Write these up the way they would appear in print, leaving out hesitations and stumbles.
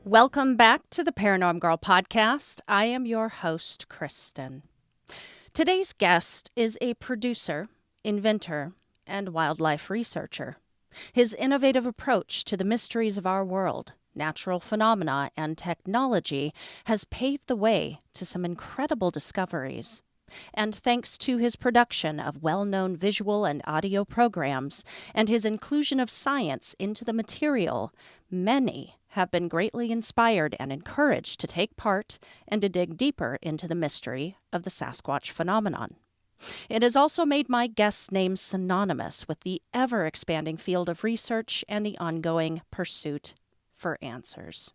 Welcome back to the Paranorm Girl podcast. I am your host, Kristen. Today's guest is a producer, inventor, and wildlife researcher. His innovative approach to the mysteries of our world, natural phenomena, and technology has paved the way to some incredible discoveries. And thanks to his production of well-known visual and audio programs and his inclusion of science into the material, many have been greatly inspired and encouraged to take part and to dig deeper into the mystery of the Sasquatch phenomenon. It has also made my guest's name synonymous with the ever-expanding field of research and the ongoing pursuit for answers.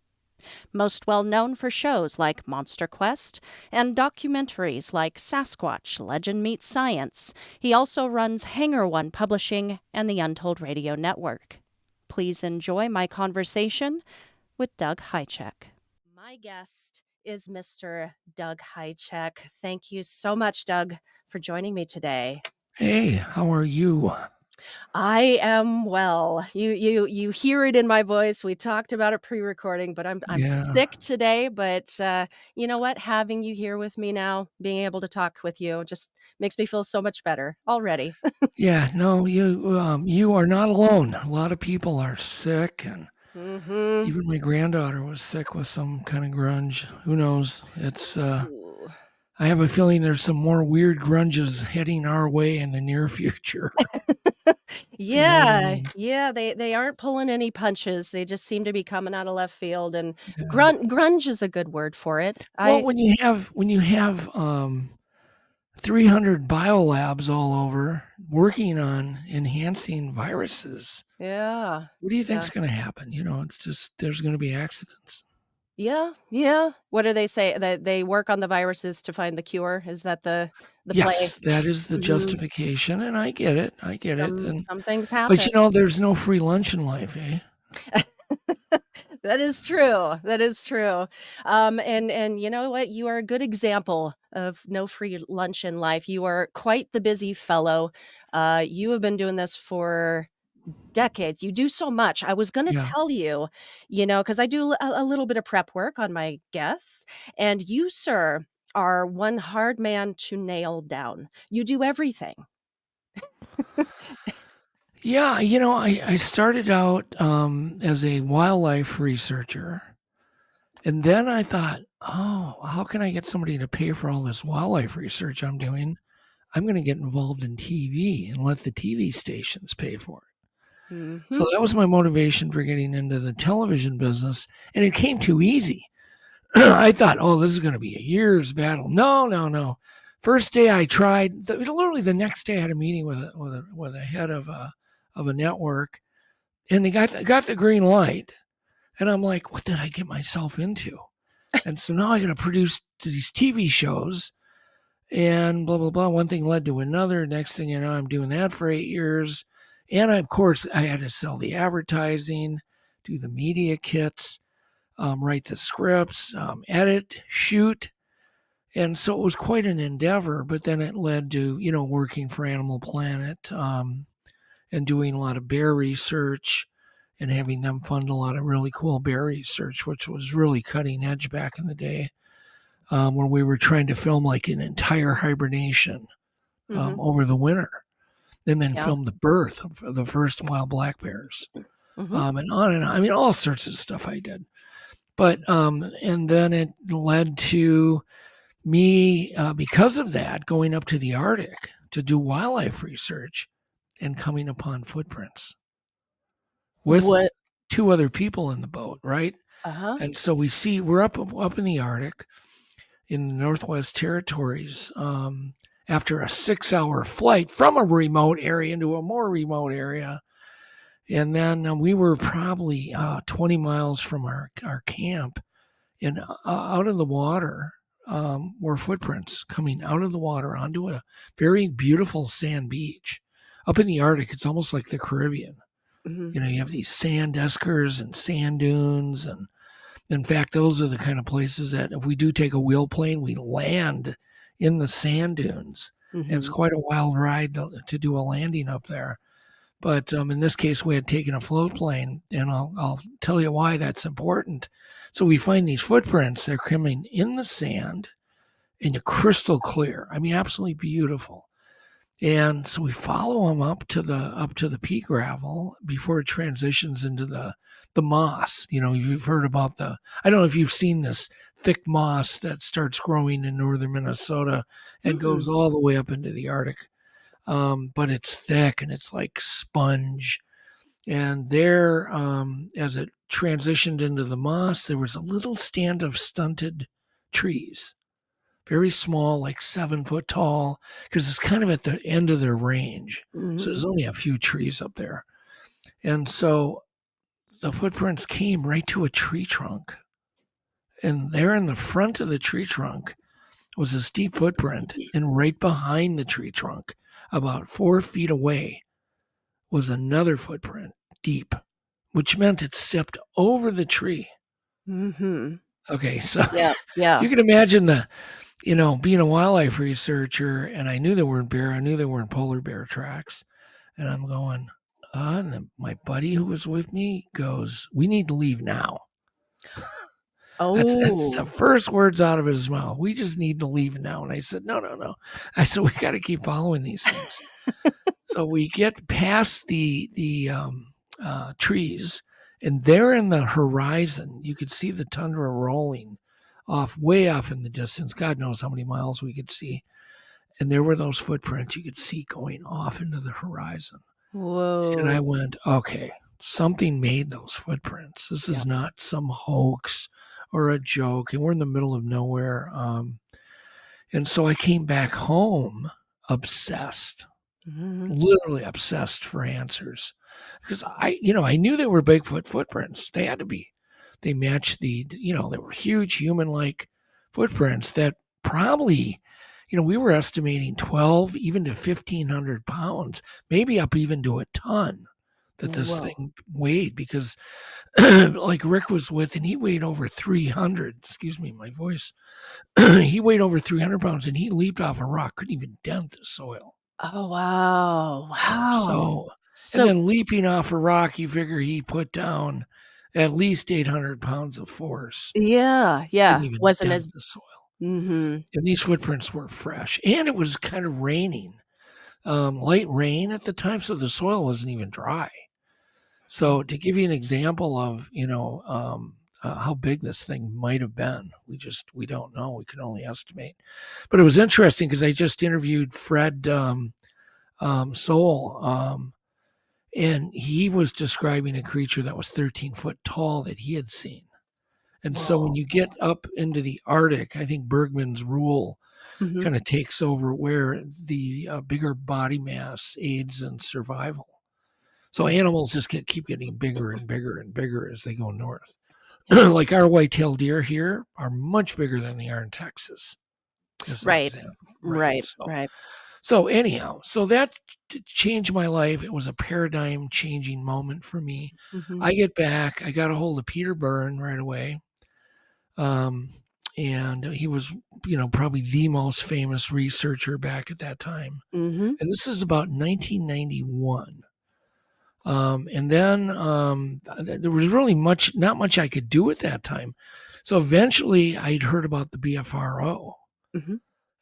Most well known for shows like MonsterQuest and documentaries like Sasquatch Legend Meets Science, he also runs Hangar One Publishing and the Untold Radio Network. Please enjoy my conversation with Doug Hajicek. My guest is Mr. Doug Hajicek. Thank you so much, Doug, for joining me today. Hey, how are you? I am well. You hear it in my voice. We talked about it pre-recording, but I'm sick today. But you know what? Having you here with me now, being able to talk with you, just makes me feel so much better already. Yeah, no, you are not alone. A lot of people are sick, and even my granddaughter was sick with some kind of grunge. Who knows? It's I have a feeling there's some more weird grunges heading our way in the near future. Yeah, they aren't pulling any punches. They just seem to be coming out of left field, and grunge is a good word for it. Well, when you have 300 biolabs all over working on enhancing viruses, yeah, what do you think's going to happen? It's just there's going to be accidents. Yeah. What do they say? That they work on the viruses to find the cure? Is that the Yes, play? that is the justification, and I get it. Some things happen. But there's no free lunch in life, eh? That is true. And you know what? You are a good example of no free lunch in life. You are quite the busy fellow. You have been doing this for decades. You do so much. I was going to tell you, because I do a little bit of prep work on my guests, and you, sir, are one hard man to nail down. You do everything. Yeah, I started out as a wildlife researcher, and then I thought, oh, how can I get somebody to pay for all this wildlife research I'm doing? I'm going to get involved in TV and let the TV stations pay for it. Mm-hmm. So that was my motivation for getting into the television business, and it came too easy. I thought, oh, this is going to be a year's battle. No. First day I tried, literally the next day I had a meeting with a head of a network, and they got the green light, and I'm like, what did I get myself into? And so now I got to produce these TV shows, and blah blah blah. One thing led to another. Next thing you know, I'm doing that for 8 years, and of course I had to sell the advertising, do the media kits. Write the scripts, edit, shoot. And so it was quite an endeavor, but then it led to, working for Animal Planet and doing a lot of bear research and having them fund a lot of really cool bear research, which was really cutting edge back in the day, where we were trying to film like an entire hibernation over the winter and then film the birth of the first wild black bears and on and on. I mean, all sorts of stuff I did. But, and then it led to me, because of that, going up to the Arctic to do wildlife research and coming upon footprints with 2 other people in the boat, right? And so we're up in the Arctic in the Northwest Territories after a 6-hour flight from a remote area into a more remote area. And then we were probably 20 miles from our camp, and out of the water were footprints coming out of the water onto a very beautiful sand beach. Up in the Arctic, it's almost like the Caribbean. You have these sand eskers and sand dunes. And in fact, those are the kind of places that if we do take a wheel plane, we land in the sand dunes. And it's quite a wild ride to do a landing up there. But in this case, we had taken a float plane, and I'll tell you why that's important. So we find these footprints. They're coming in the sand, and they're crystal clear. I mean, absolutely beautiful. And so we follow them up to the pea gravel before it transitions into the moss. You know, you've heard about I don't know if you've seen this thick moss that starts growing in northern Minnesota and goes all the way up into the Arctic. But it's thick and it's like sponge. And there, as it transitioned into the moss, there was a little stand of stunted trees, very small, like 7 foot tall, because it's kind of at the end of their range. So there's only a few trees up there. And so the footprints came right to a tree trunk. And there in the front of the tree trunk was a steep footprint. And right behind the tree trunk, about 4 feet away, was another footprint, deep, which meant it stepped over the tree. Okay, so you can imagine being a wildlife researcher, and I knew there weren't polar bear tracks. And I'm going, and then my buddy who was with me goes, "We need to leave now." That's the first words out of his mouth. "We just need to leave now." And I said, no. I said, "We got to keep following these things." So we get past the trees, and there in the horizon, you could see the tundra rolling way off in the distance. God knows how many miles we could see. And there were those footprints you could see going off into the horizon. Whoa. And I went, okay, something made those footprints. This is not some hoax or a joke. And we're in the middle of nowhere. And so I came back home obsessed, literally obsessed for answers. Because I knew they were Bigfoot footprints. They had to be. They matched they were huge human-like footprints that probably, we were estimating 12, even to 1,500 pounds, maybe up even to a ton that this thing weighed, because like Rick was with, and he weighed over 300, excuse me, my voice. He weighed over 300 pounds, and he leaped off a rock, couldn't even dent the soil. Oh, wow. Wow. And then leaping off a rock, you figure he put down at least 800 pounds of force. Yeah. Couldn't even Wasn't dent as the soil. And these footprints were fresh, and it was kind of raining, light rain at the time, so the soil wasn't even dry. So to give you an example of how big this thing might have been, we don't know. We can only estimate. But it was interesting because I just interviewed Fred Soul, and he was describing a creature that was 13 foot tall that he had seen. And so when you get up into the Arctic, I think Bergman's rule kind of takes over, where the bigger body mass aids in survival. So animals just keep getting bigger and bigger and bigger as they go north. Like our white-tailed deer here are much bigger than they are in Texas. Right. So anyhow, so that changed my life. It was a paradigm changing moment for me. I get back, I got a hold of Peter Byrne right away. And he was, probably the most famous researcher back at that time. And this is about 1991. And then there was really not much I could do at that time. So eventually I'd heard about the BFRO.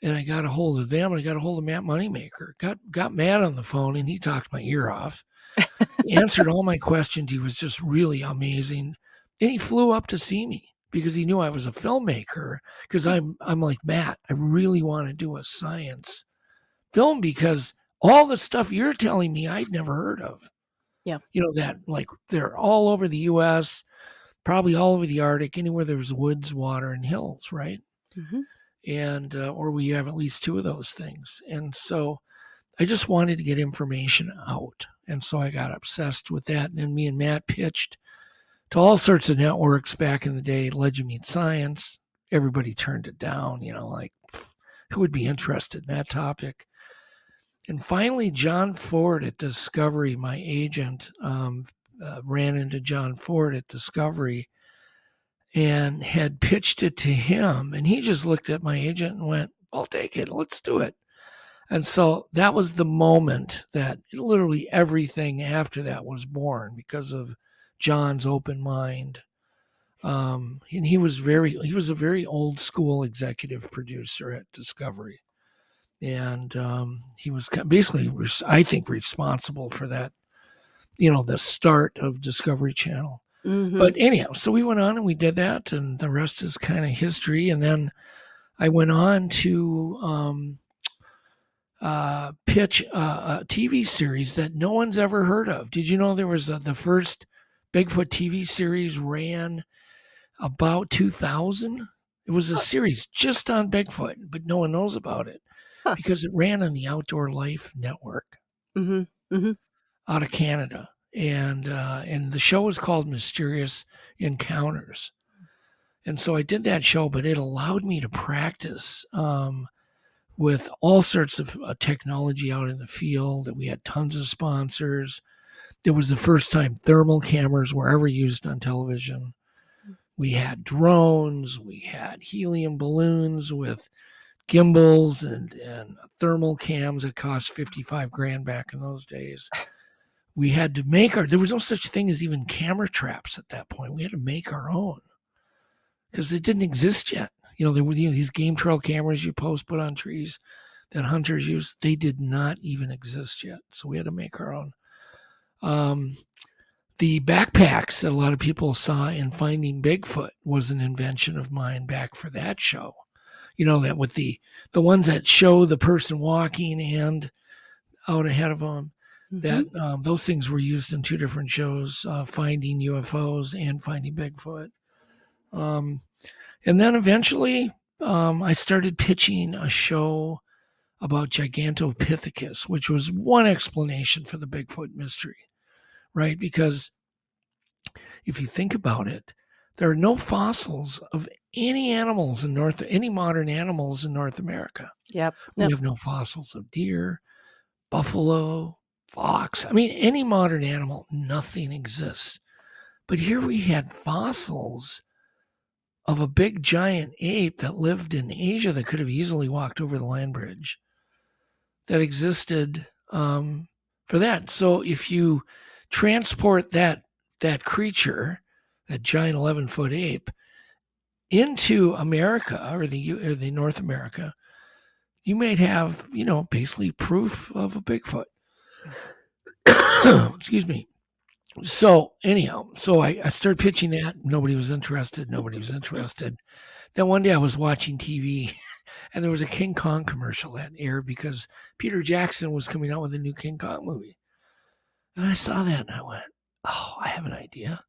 And I got a hold of them, and I got a hold of Matt Moneymaker. Got Matt on the phone, and he talked my ear off. He answered all my questions. He was just really amazing. And he flew up to see me because he knew I was a filmmaker. Because I'm like, Matt, I really want to do a science film, because all the stuff you're telling me I'd never heard of. Yeah. That like they're all over the U.S., probably all over the Arctic, anywhere there's woods, water, and hills, right? And or we have at least 2 of those things. And so I just wanted to get information out. And so I got obsessed with that. And then me and Matt pitched to all sorts of networks back in the day, Legend Meets Science. Everybody turned it down, like, who would be interested in that topic? And finally, John Ford at Discovery, my agent, ran into John Ford at Discovery and had pitched it to him. And he just looked at my agent and went, "I'll take it. Let's do it." And so that was the moment that literally everything after that was born because of John's open mind. And he was a very old school executive producer at Discovery. And he was basically, I think, responsible for that, the start of Discovery Channel. Mm-hmm. But anyhow, so we went on and we did that, and the rest is kind of history. And then I went on to pitch a TV series that no one's ever heard of. Did you know there was the first Bigfoot TV series ran about 2000? It was a series just on Bigfoot, but no one knows about it Huh. because it ran on the Outdoor Life Network Mm-hmm. Mm-hmm. out of Canada. And the show was called Mysterious Encounters. And so I did that show, but it allowed me to practice with all sorts of technology out in the field. We had tons of sponsors. It was the first time thermal cameras were ever used on television. We had drones. We had helium balloons with gimbals and thermal cams that cost 55 grand back in those days. We had to make there was no such thing as even camera traps at that point. We had to make our own because it didn't exist yet. There were these game trail cameras you put on trees that hunters use. They did not even exist yet. So we had to make our own. The backpacks that a lot of people saw in Finding Bigfoot was an invention of mine back for that show. That with the ones that show the person walking and out ahead of them, that those things were used in two different shows, Finding UFOs and Finding Bigfoot. And then eventually I started pitching a show about Gigantopithecus, which was one explanation for the Bigfoot mystery, right? Because if you think about it, there are no fossils of any modern animals in North America. Yep. We have no fossils of deer, buffalo, fox. I mean, any modern animal, nothing exists. But here we had fossils of a big giant ape that lived in Asia that could have easily walked over the land bridge that existed for that. So if you transport that creature, that giant 11-foot ape, into America or the North America, you might have, basically proof of a Bigfoot. Excuse me. So anyhow, I started pitching that. Nobody was interested. Then one day I was watching TV and there was a King Kong commercial that aired because Peter Jackson was coming out with a new King Kong movie. And I saw that and I went, oh, I have an idea.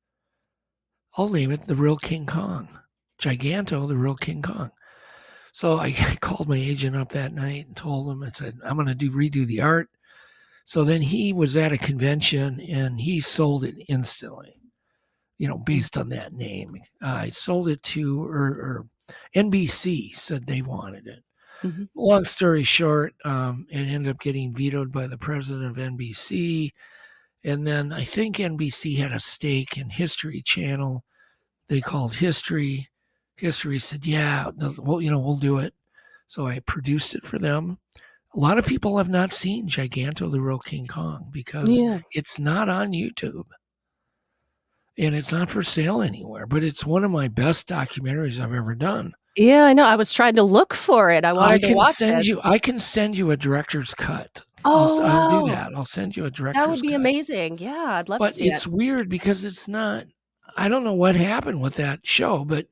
I'll name it The Real King Kong. Giganto, The Real King Kong. So I called my agent up that night and told him, I said, I'm going to redo the art. So then he was at a convention and he sold it instantly, based on that name. I sold it to, or NBC said they wanted it. Mm-hmm. Long story short, it ended up getting vetoed by the president of NBC. And then I think NBC had a stake in History Channel. They called History. History said, yeah, we'll do it. So I produced it for them. A lot of people have not seen Giganto, The Real King Kong because it's not on YouTube. And it's not for sale anywhere, but it's one of my best documentaries I've ever done. Yeah, I know. I was trying to look for it. I wanted to watch it. I can send you a director's cut. Oh, I'll do that. I'll send you a director's cut. That would be amazing. Yeah, I'd love to see it. But it's weird because it's not, I don't know what happened with that show, but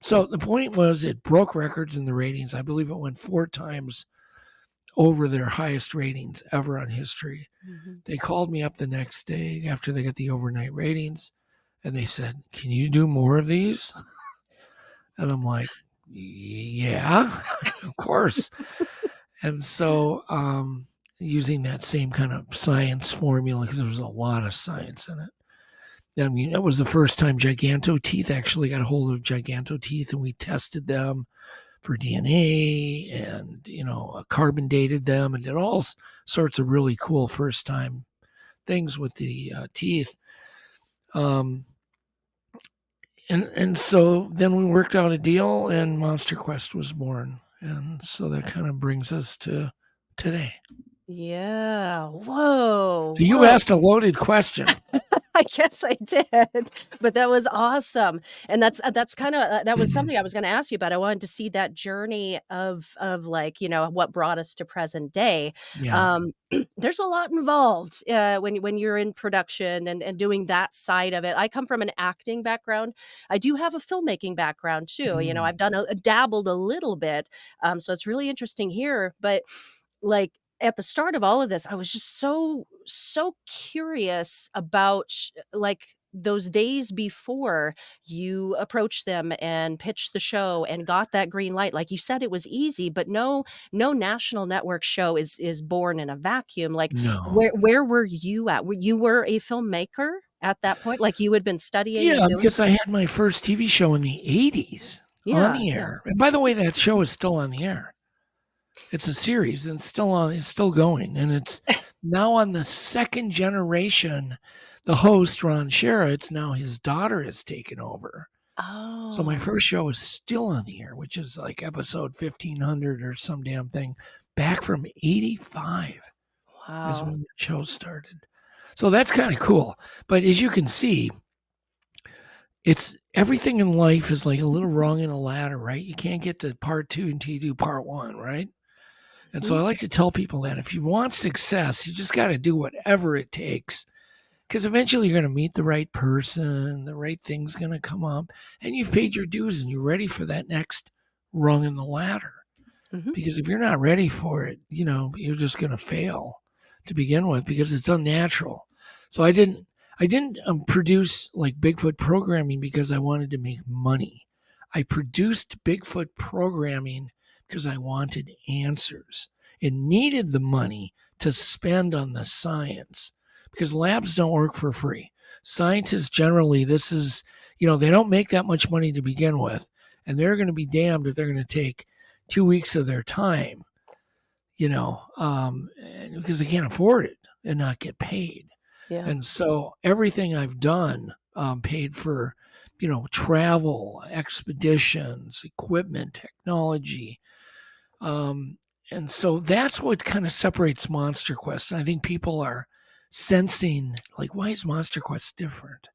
so the point was it broke records in the ratings. I believe it went 4 times over their highest ratings ever on History. They called me up the next day after they got the overnight ratings and they said, can you do more of these? And I'm like, yeah, of course. And so using that same kind of science formula, because there was a lot of science in it. I mean, it was the first time Giganto Teeth actually got a hold of Giganto Teeth, and we tested them for DNA and, carbon dated them and did all sorts of really cool first time things with the teeth. And so then we worked out a deal and MonsterQuest was born. And so that kind of brings us to today. Yeah. Whoa. So you Whoa. asked a loaded question. I guess I did, but that was awesome. And that's kind of that was something I was going to ask you about. I wanted to see that journey of like, what brought us to present day. Yeah. Um, there's a lot involved when you're in production and doing that side of it. I come from an acting background. I do have a filmmaking background too. Mm. I've dabbled a little bit. So it's really interesting here, but like at the start of all of this, I was just so curious about like those days before you approached them and pitched the show and got that green light. Like you said, it was easy, but no national network show is born in a vacuum. Like No. where were you at? You were a filmmaker at that point? Like you had been studying and Yeah, doing? because I had my first TV show in the 80s on Yeah, the yeah. air. And by the way, that show is still on the air. It's a series and it's still going. And it's now on the second generation. The host, Ron Sherritt's, now his daughter has taken over. So my Oh, first show is still on the air, which is like episode 1500 or some damn thing, back from 85 is wow. when the show started. So that's kind of cool. But as you can see, it's everything in life is like a little rung in a ladder, right? You can't get to part 2 until you do part 1, right? And so I like to tell people that if you want success, you just got to do whatever it takes, because eventually you're going to meet the right person, the right thing's going to come up, and you've paid your dues and you're ready for that next rung in the ladder. Mhm. Because if you're not ready for it, you're just going to fail to begin with because it's unnatural. So I didn't produce like Bigfoot programming because I wanted to make money. I produced Bigfoot programming because I wanted answers and needed the money to spend on the science, because labs don't work for free. Scientists generally, they don't make that much money to begin with, and they're going to be damned if they're going to take 2 weeks of their time, because they can't afford it and not get paid. Yeah. And so everything I've done paid for, travel, expeditions, equipment, technology. And so that's what kind of separates MonsterQuest. And I think people are sensing, like, why is MonsterQuest different?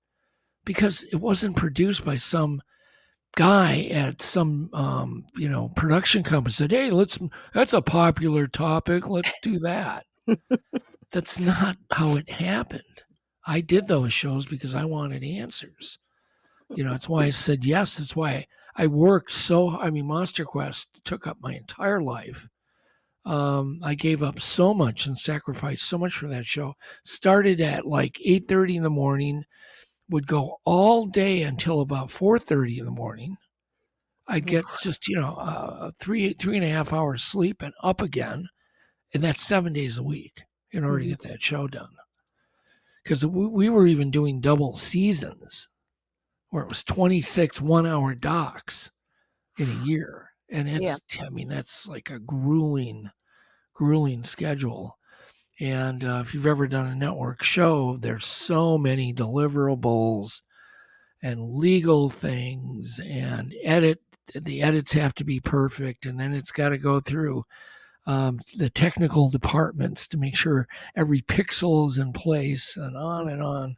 Because it wasn't produced by some guy at some, production company said, hey, that's a popular topic. Let's do that. That's not how it happened. I did those shows because I wanted answers. It's why I said yes. It's why I worked MonsterQuest took up my entire life. I gave up so much and sacrificed so much for that show. Started at like 8:30 in the morning, would go all day until about 4:30 in the morning. I'd get just, 3.5 hours sleep and up again. And that's 7 days a week in order to Mhm. get that show done. Because we were even doing double seasons where it was 26 1-hour docs in a year. And Yeah. that's like a grueling schedule. And if you've ever done a network show, there's so many deliverables and legal things and the edits have to be perfect. And then it's got to go through the technical departments to make sure every pixel is in place and on and on.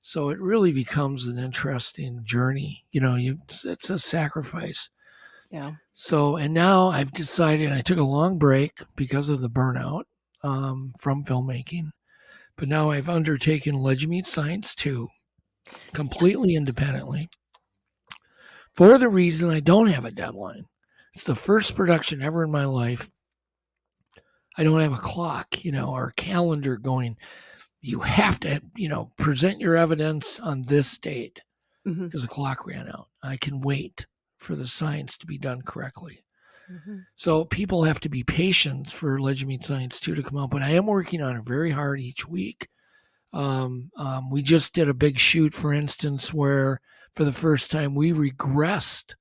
So it really becomes an interesting journey. It's a sacrifice. Yeah. So, and now I've decided, I took a long break because of the burnout from filmmaking, but now I've undertaken Legend Meets Science 2 Yes. completely independently for the reason I don't have a deadline. It's the first production ever in my life. I don't have a clock, or a calendar going, you have to, present your evidence on this date Mhm. because the clock ran out. I can wait for the science to be done correctly. Mhm. So people have to be patient for Legend Meets Science 2 to come out, but I am working on it very hard each week. We just did a big shoot, for instance, where for the first time we regressed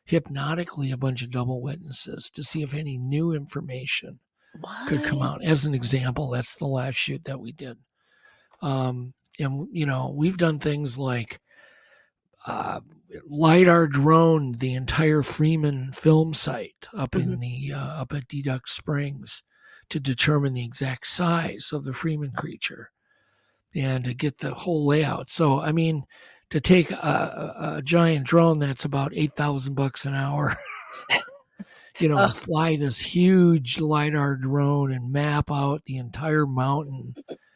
hypnotically a bunch of double witnesses to see if any new information could come What? out. As an example, that's the last shoot that we did. And, we've done things like LiDAR drone the entire Freeman film site up Mhm. up at Deduct Springs to determine the exact size of the Freeman creature and to get the whole layout. So, I mean, to take a giant drone that's about $8,000 an hour, and Oh, fly this huge LiDAR drone and map out the entire mountain,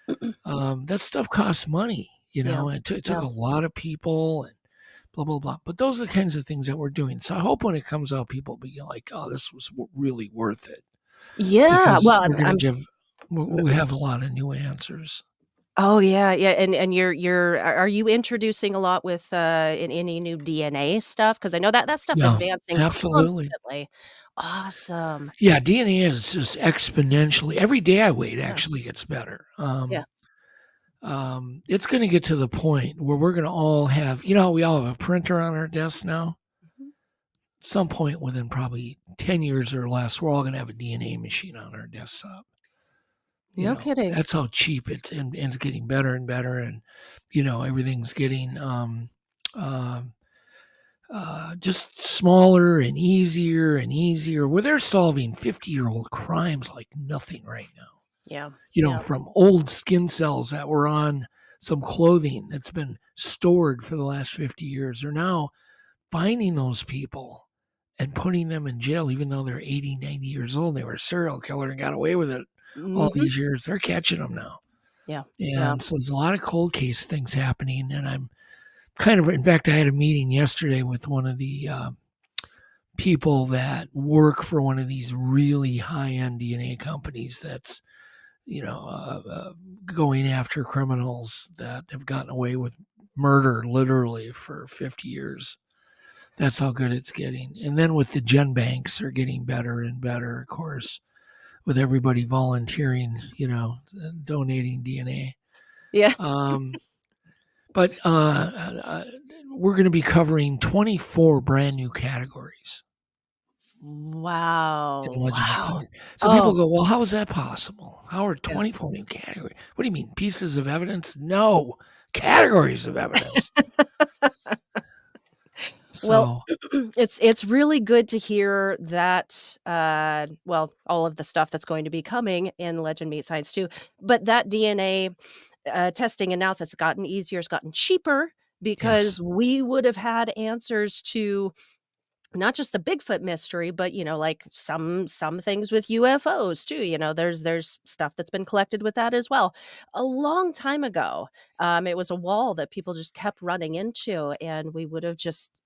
that stuff costs money, yeah. and it took Yeah. a lot of people and blah, blah, blah. But those are the kinds of things that we're doing. So I hope when it comes out, people be like, oh, this was really worth it Yeah. because Well, we're going to we have a lot of new answers. oh yeah, yeah. And are you introducing a lot with in any new DNA stuff? Because I know that stuff's Yeah, advancing absolutely. constantly. Awesome. Yeah, DNA is just exponentially. Every day I wait Yeah. actually gets better. Yeah. It's going to get to the point where we're going to all have, we all have a printer on our desks now. Mhm. At some point within probably 10 years or less, we're all going to have a DNA machine on our desktop. No kidding. That's how cheap and it's getting better and better. And, everything's getting just smaller and easier, where they're solving 50-year-old crimes like nothing right now. Yeah. Yeah. From old skin cells that were on some clothing that's been stored for the last 50 years. They're now finding those people and putting them in jail, even though they're 80, 90 years old. They were a serial killer and got away with it all Mhm. these years. They're catching them now. Yeah. Yeah. And so there's a lot of cold case things happening. And I'm in fact, I had a meeting yesterday with one of the people that work for one of these really high end DNA companies that's going after criminals that have gotten away with murder literally for 50 years. That's how good it's getting. And then with the gen banks are getting better and better, of course, with everybody volunteering, donating DNA. Yeah. But we're going to be covering 24 brand new categories in Wow. Legend Meets Wow. Hunger. So people Oh, go, well, how is that possible? How are yeah. 24 new categories? What do you mean, pieces of evidence? No, categories of evidence. Well, So, it's really good to hear that, well, all of the stuff that's going to be coming in Legend Meet Science too, but that DNA, testing and analysis has gotten easier, it's gotten cheaper yes. because we would have had answers to not just the Bigfoot mystery, but, like some things with UFOs too, there's stuff that's been collected with that as well. A long time ago, it was a wall that people just kept running into, and we would have just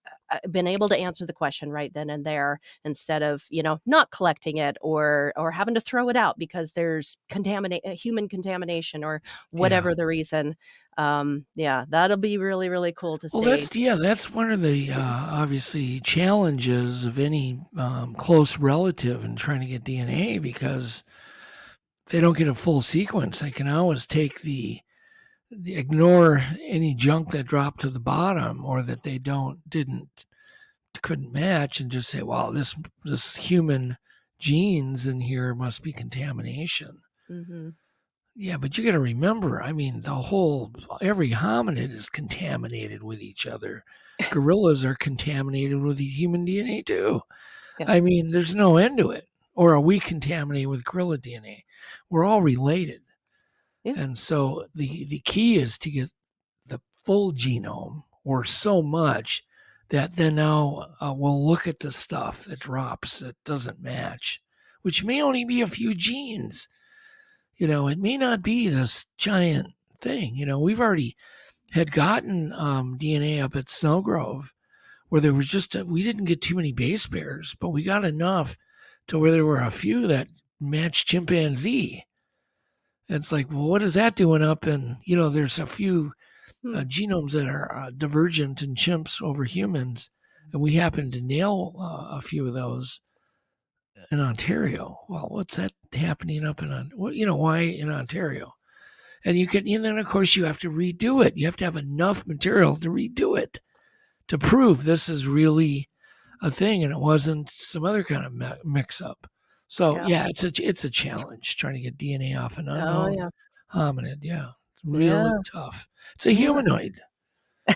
been able to answer the question right then and there instead of, not collecting it or having to throw it out because there's human contamination or Yeah. whatever the reason. Yeah, that'll be really, really cool to Well, see. that's one of the obviously challenges of any close relative in trying to get DNA because if they don't get a full sequence, they can always take the ignore any junk that dropped to the bottom or that they couldn't match and just say, well, this human genes in here must be contamination. Mhm. Yeah, but you got to remember, I mean, every hominid is contaminated with each other. Gorillas are contaminated with the human DNA too. Yeah. I mean, there's no end to it. Or are we contaminated with gorilla DNA? We're all related. Yeah. And so the key is to get the full genome or so much that then now we'll look at the stuff that drops that doesn't match, which may only be a few genes. It may not be this giant thing. We've already had gotten DNA up at Snowgrove where there was we didn't get too many base pairs, but we got enough to where there were a few that matched chimpanzee. And it's like, well, what is that doing up? And, there's a few Hmm. genomes that are divergent in chimps over humans. And we happen to nail a few of those in Ontario. Well, what's that happening up why in Ontario? And then of course you have to redo it. You have to have enough materials to redo it to prove this is really a thing and it wasn't some other kind of mix up. So Yeah. yeah, it's a challenge trying to get DNA off an Oh, unknown yeah. hominid. Yeah, it's really Yeah. tough. It's a Yeah. humanoid.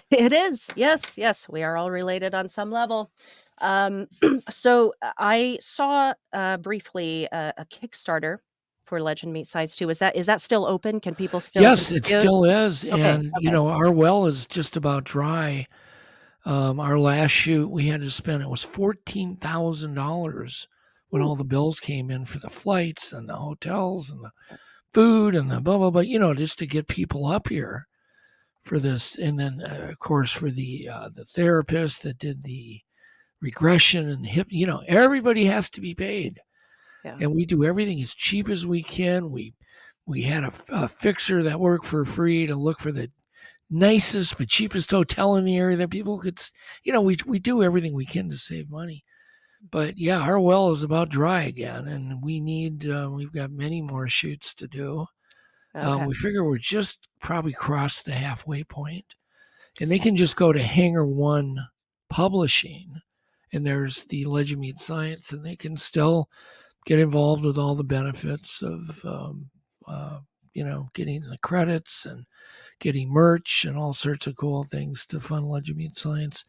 It is. Yes, yes, we are all related on some level. So I saw briefly a Kickstarter for Legend Meat Science too? Is that still open? Can people still Yes, it contribute? still is. Okay, And, okay. our well is just about dry. Our last shoot, we had to spend, it was $14,000 when Ooh, all the bills came in for the flights and the hotels and the food and the blah, blah, blah, just to get people up here for this. And then, of course, for the therapist that did the regression and the hip, everybody has to be paid. yeah. And we do everything as cheap as we can. We had a fixer that worked for free to look for the nicest but cheapest hotel in the area that people could, we do everything we can to save money. But yeah, our well is about dry again, and we've got many more shoots to do. Okay. We figure we're just probably crossed the halfway point, and they can just go to Hangar One Publishing, and there's the Legend Meat Science, and they can still get involved with all the benefits of, getting the credits and getting merch and all sorts of cool things to fund Legend Meat Science.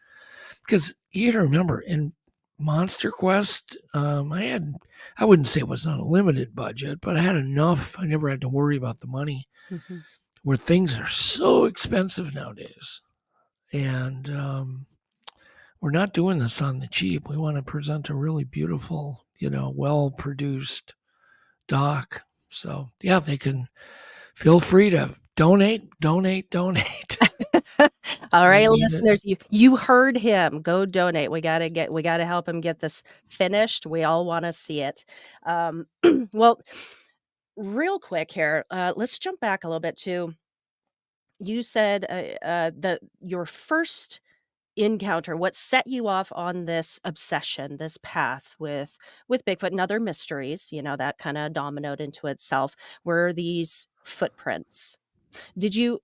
Because you got to remember, in MonsterQuest, I wouldn't say it was an unlimited budget, but I had enough. I never had to worry about the money, Mm-hmm. where things are so expensive nowadays. And we're not doing this on the cheap. We want to present a really beautiful, well-produced doc. So, yeah, they can feel free to donate. All We right, need it. listeners, you heard him. Go donate. We gotta help him get this finished. We all want to see it. Well, real quick here, let's jump back a little bit to you said that your first encounter, what set you off on this obsession, this path with Bigfoot and other mysteries, that kind of dominoed into itself, were these footprints. Did you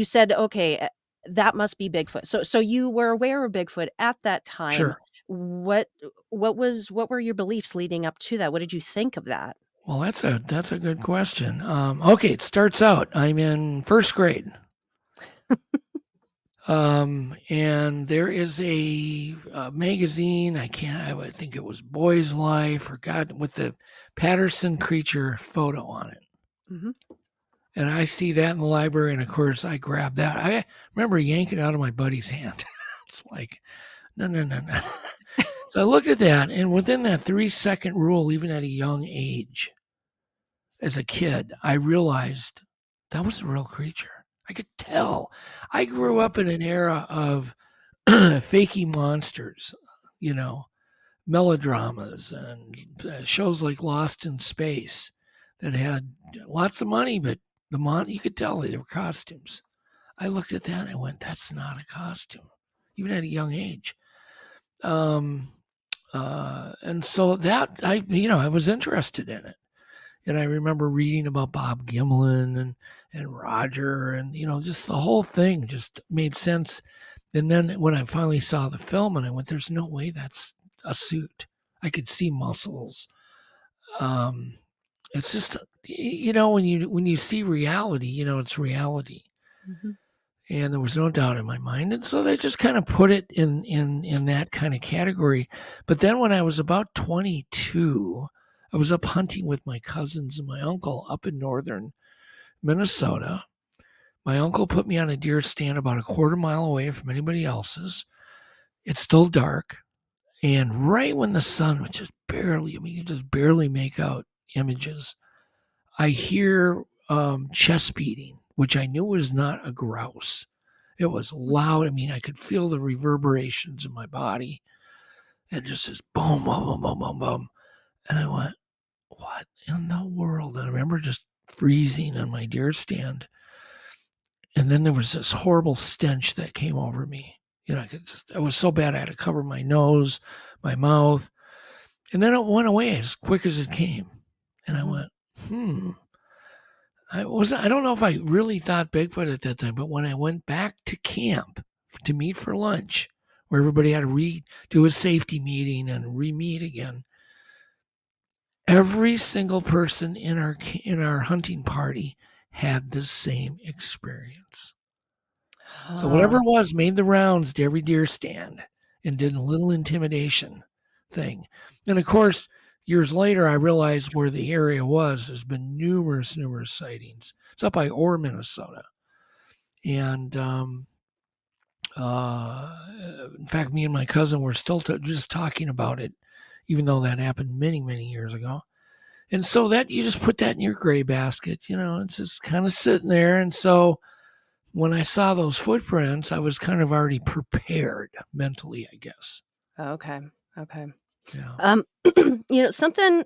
said, okay, that must be Bigfoot. So you were aware of Bigfoot at that time. Sure. What what were your beliefs leading up to that? What did you think of that? Well, that's a good question. Okay, it starts out. I'm in first grade, and there is a magazine. I would think it was Boy's Life or God, with the Patterson creature photo on it. Hmm. And I see that in the library, and of course I grab that. I remember yanking it out of my buddy's hand. It's like, no, no, no, no. So I looked at that, and within that 3-second rule, even at a young age, as a kid, I realized that was a real creature. I could tell. I grew up in an era of fakey monsters, you know, melodramas and shows like Lost in Space that had lots of money, but you could tell they were costumes. I looked at that and I went, "That's not a costume," even at a young age. Um, and so that I was interested in it. And I remember reading about Bob Gimlin and Roger, and just the whole thing just made sense. And then when I finally saw the film, and I went, "There's no way that's a suit." I could see muscles. Um, it's just when you see reality, it's reality, Hmm. and there was no doubt in my mind. And so they just kind of put it in that kind of category. But then when I was about 22, I was up hunting with my cousins and my uncle up in northern Minnesota. My uncle put me on a deer stand about a quarter mile away from anybody else's. It's still dark. And right when the sun was just barely, you just barely make out images, I hear chest beating, which I knew was not a grouse. It was loud. I could feel the reverberations in my body, and just this boom, boom, boom, boom, boom, boom. And I went, "What in the world?" And I remember just freezing on my deer stand. And then there was this horrible stench that came over me. It was so bad I had to cover my nose, my mouth. And then it went away as quick as it came. And I Hmm. went, I don't know if I really thought Bigfoot at that time, but when I went back to camp to meet for lunch, where everybody had to do a safety meeting and re-meet again, every single person in our hunting party had the same experience. So whatever it was made the rounds to every deer stand and did a little intimidation thing. And of course, years later, I realized where the area was. There's been numerous sightings. It's up by Orr, Minnesota. And in fact, me and my cousin were still just talking about it, even though that happened many years ago. And so that you just put that in your gray basket, it's just kind of sitting there. And so when I saw those footprints, I was kind of already prepared mentally, I guess. Okay. Yeah. Something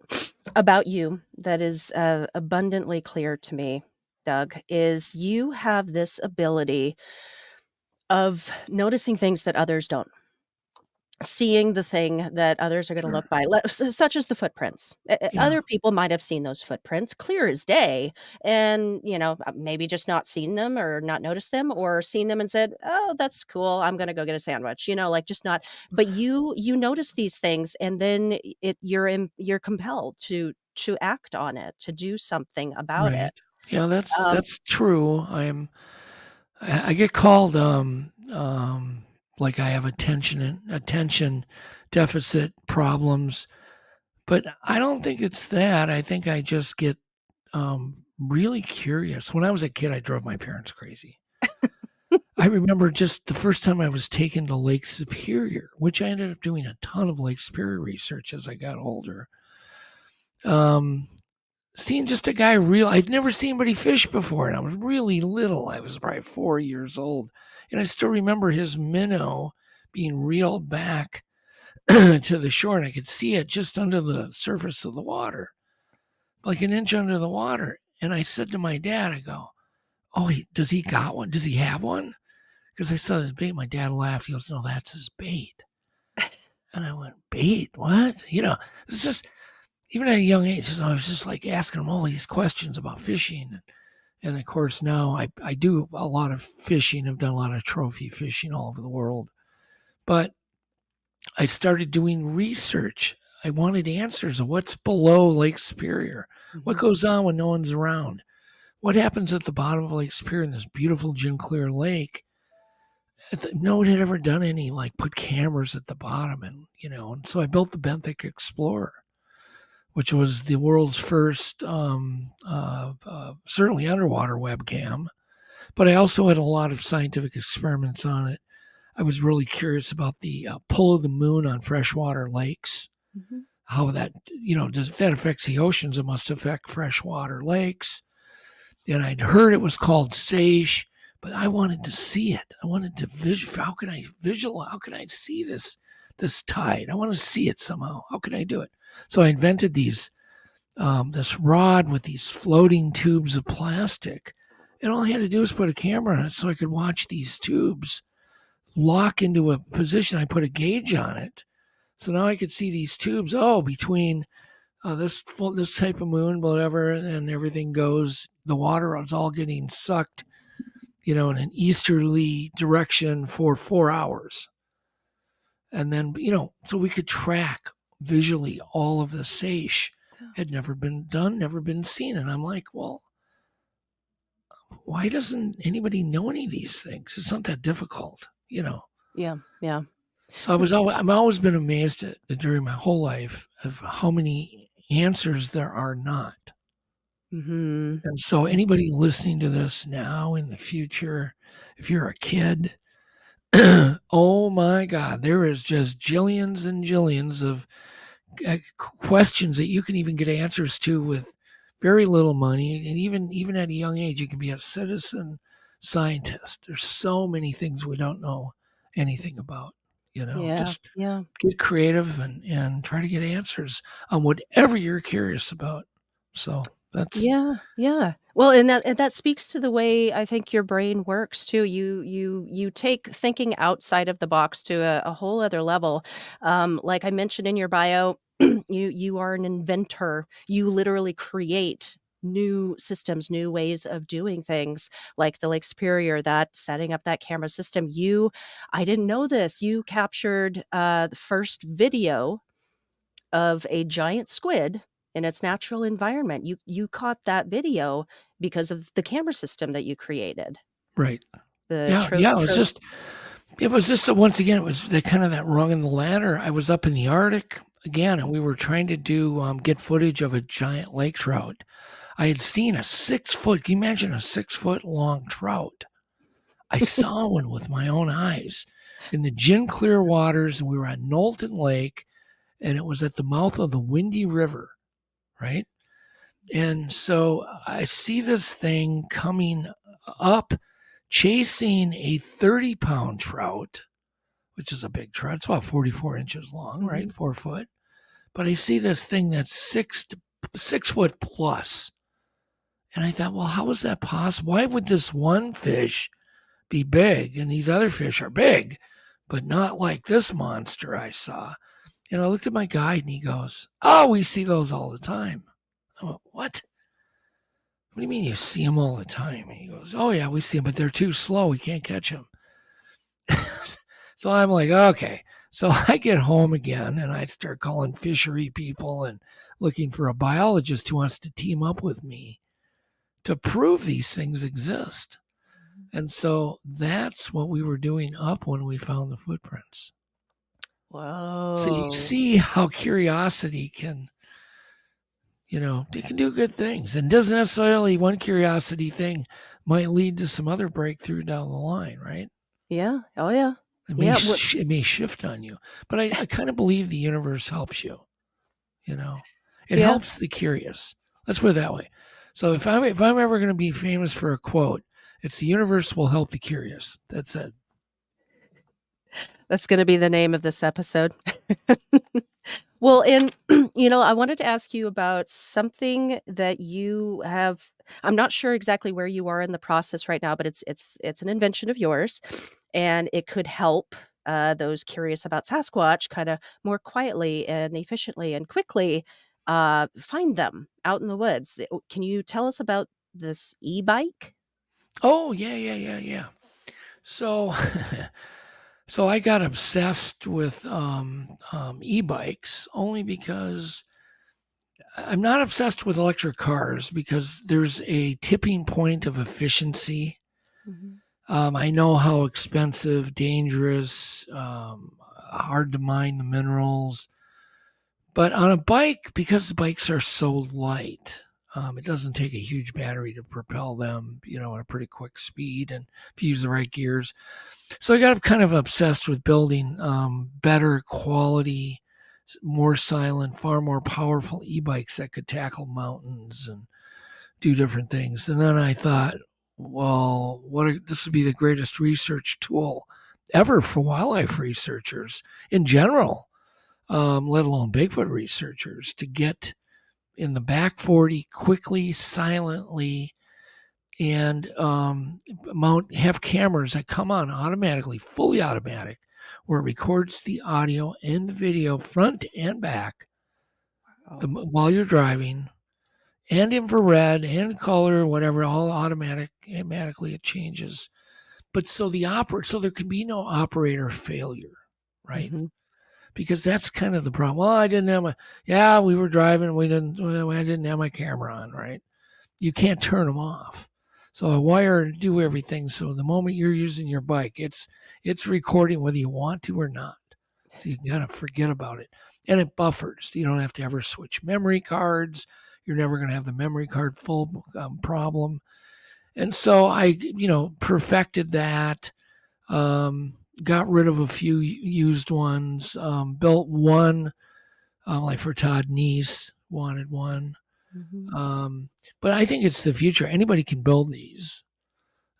about you that is abundantly clear to me, Doug, is you have this ability of noticing things that others don't. Seeing the thing that others are gonna Sure. look by, such as the footprints. Yeah. Other people might have seen those footprints clear as day and, maybe just not seen them or not noticed them or seen them and said, "Oh, that's cool. I'm gonna go get a sandwich," like just not, but you notice these things and then you're compelled to act on it, to do something about it. Right. Yeah, Um, that's true. I get called like I have attention deficit problems, but I don't think it's that. I think I just get really curious. When I was a kid, I drove my parents crazy. I remember just the first time I was taken to Lake Superior, which I ended up doing a ton of Lake Superior research as I got older. Seeing just a guy I'd never seen anybody fish before, and I was really little. I was probably 4 years old. And I still remember his minnow being reeled back to the shore, and I could see it just under the surface of the water, like an inch under the water. And I said to my dad, I go, "Oh, does he got one? Does he have one?" Because I saw his bait. My dad laughed. He goes, "No, that's his bait." And I went, "Bait? What?" It's just, even at a young age, I was just like asking him all these questions about fishing. And of course, now I do a lot of fishing. I've done a lot of trophy fishing all over the world. But I started doing research. I wanted answers of what's below Lake Superior. What mhm. goes on when no one's around? What happens at the bottom of Lake Superior in this beautiful gin clear lake? No one had ever done any, like, put cameras at the bottom. And so I built the Benthic Explorer, which was the world's first certainly underwater webcam. But I also had a lot of scientific experiments on it. I was really curious about the pull of the moon on freshwater lakes, Mhm. how that, if that affects the oceans, it must affect freshwater lakes. And I'd heard it was called sage, but I wanted to see it. I wanted to how can I visualize? How can I see this tide? I want to see it somehow. How can I do it? So I invented this rod with these floating tubes of plastic. And all I had to do was put a camera on it so I could watch these tubes lock into a position. I put a gauge on it. So now I could see these tubes, between this type of moon, whatever, and everything goes. The water is all getting sucked, in an easterly direction for 4 hours. And then, so we could track visually all of the seiche. Had never been done, never been seen. And I'm like, well, why doesn't anybody know any of these things? It's not that difficult. Yeah, yeah. So I've always been amazed during my whole life of how many answers there are not. Mhm. And so anybody listening to this now, in the future, if you're a kid, oh my God, there is just jillions and jillions of questions that you can even get answers to with very little money. And even at a young age, you can be a citizen scientist. There's so many things we don't know anything about. Yeah, Just yeah. get creative and try to get answers on whatever you're curious about. So that's Yeah, yeah. Well, and that speaks to the way I think your brain works too. You take thinking outside of the box to a whole other level. Like I mentioned in your bio, you are an inventor. You literally create new systems, new ways of doing things, like the Lake Superior, that setting up that camera system. I didn't know this. You captured the first video of a giant squid in its natural environment. You caught that video because of the camera system that you created. right. The Yeah, tro yeah. It was just once again, it was that kind of that rung in the ladder. I was up in the Arctic. again, and we were trying to do get footage of a giant lake trout. I had seen a 6 foot. Can you imagine a 6 foot long trout? I saw one with my own eyes in the gin clear waters, and we were at Knowlton Lake, and it was at the mouth of the Windy River, right? And so I see this thing coming up, chasing a 30-pound trout, which is a big trout. It's about 44 inches long, right? 4 foot. But I see this thing that's 6 foot plus. And I thought, well, how is that possible? Why would this one fish be big and these other fish are big, but not like this monster I saw? And I looked at my guide and he goes, oh, we see those all the time. I went, what? What do you mean you see them all the time? And he goes, oh, yeah, we see them, but they're too slow. We can't catch them. So I'm like, okay. So I get home again and I start calling fishery people and looking for a biologist who wants to team up with me to prove these things exist. And so that's what we were doing up when we found the footprints. Whoa. So you see how curiosity can, it can do good things. And doesn't necessarily one curiosity thing might lead to some other breakthrough down the line, right? Yeah. Oh, yeah. It may shift on you. But I kind of believe the universe helps you, It helps the curious. Let's put it that way. So if I'm ever going to be famous for a quote, it's the universe will help the curious. That's it. That's going to be the name of this episode. Well, and, I wanted to ask you about something that you have. I'm not sure exactly where you are in the process right now, but it's an invention of yours, and it could help those curious about Sasquatch kind of more quietly and efficiently and quickly find them out in the woods. Can you tell us about this e-bike? Oh, yeah. So, so I got obsessed with e-bikes only because I'm not obsessed with electric cars because there's a tipping point of efficiency. I know how expensive, dangerous, hard to mine the minerals. But on a bike, because the bikes are so light, it doesn't take a huge battery to propel them, at a pretty quick speed, and if you use the right gears. So I got kind of obsessed with building better quality, more silent, far more powerful e-bikes that could tackle mountains and do different things. And then I thought, well, this would be the greatest research tool ever for wildlife researchers in general, let alone Bigfoot researchers, to get in the back 40 quickly, silently, and have cameras that come on automatically, fully automatic, where it records the audio and the video front and back while you're driving, and infrared and color, whatever, all automatically it changes. But so there can be no operator failure, right? Because that's kind of the problem. Well, I didn't have we were driving, I didn't have my camera on, right? You can't turn them off. So a wire to do everything. So the moment you're using your bike, it's recording whether you want to or not. So you got to forget about it. And it buffers. You don't have to ever switch memory cards. You're never going to have the memory card full problem. And so I, perfected that, got rid of a few used ones, built one, like for Todd Neese, wanted one. But I think it's the future. Anybody can build these.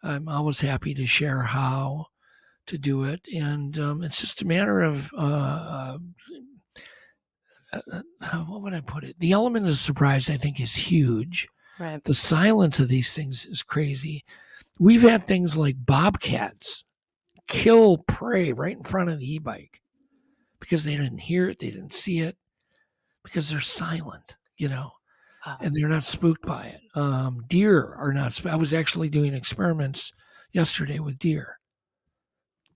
I'm always happy to share how to do it. And it's just a matter of, what would I put it? The element of surprise, I think, is huge. Right. The silence of these things is crazy. We've had things like bobcats kill prey right in front of the e-bike because they didn't hear it, they didn't see it, because they're silent, and they're not spooked by it. Deer are not. I was actually doing experiments yesterday with deer.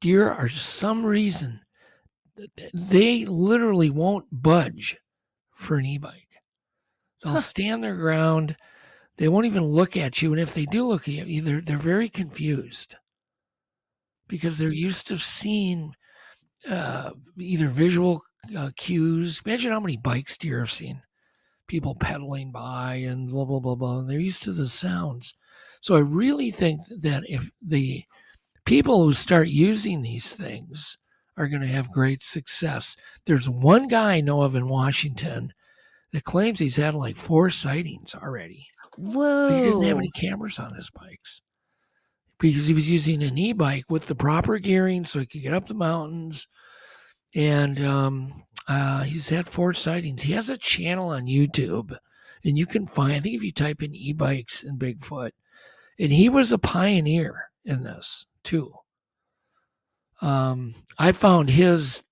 Deer are, for some reason, they literally won't budge for an e-bike. They'll stand their ground. They won't even look at you. And if they do look at you, they're very confused because they're used to seeing either visual cues. Imagine how many bikes deer have seen. People pedaling by and blah, blah, blah, blah. And they're used to the sounds. So I really think that if the people who start using these things are going to have great success. There's one guy I know of in Washington that claims he's had like 4 sightings already. But he didn't have Whoa. any cameras on his bikes because he was using an e-bike with the proper gearing so he could get up the mountains. And he's had 4 sightings. He has a channel on YouTube, and you can find, I think if you type in e-bikes and Bigfoot, and he was a pioneer in this too. I found his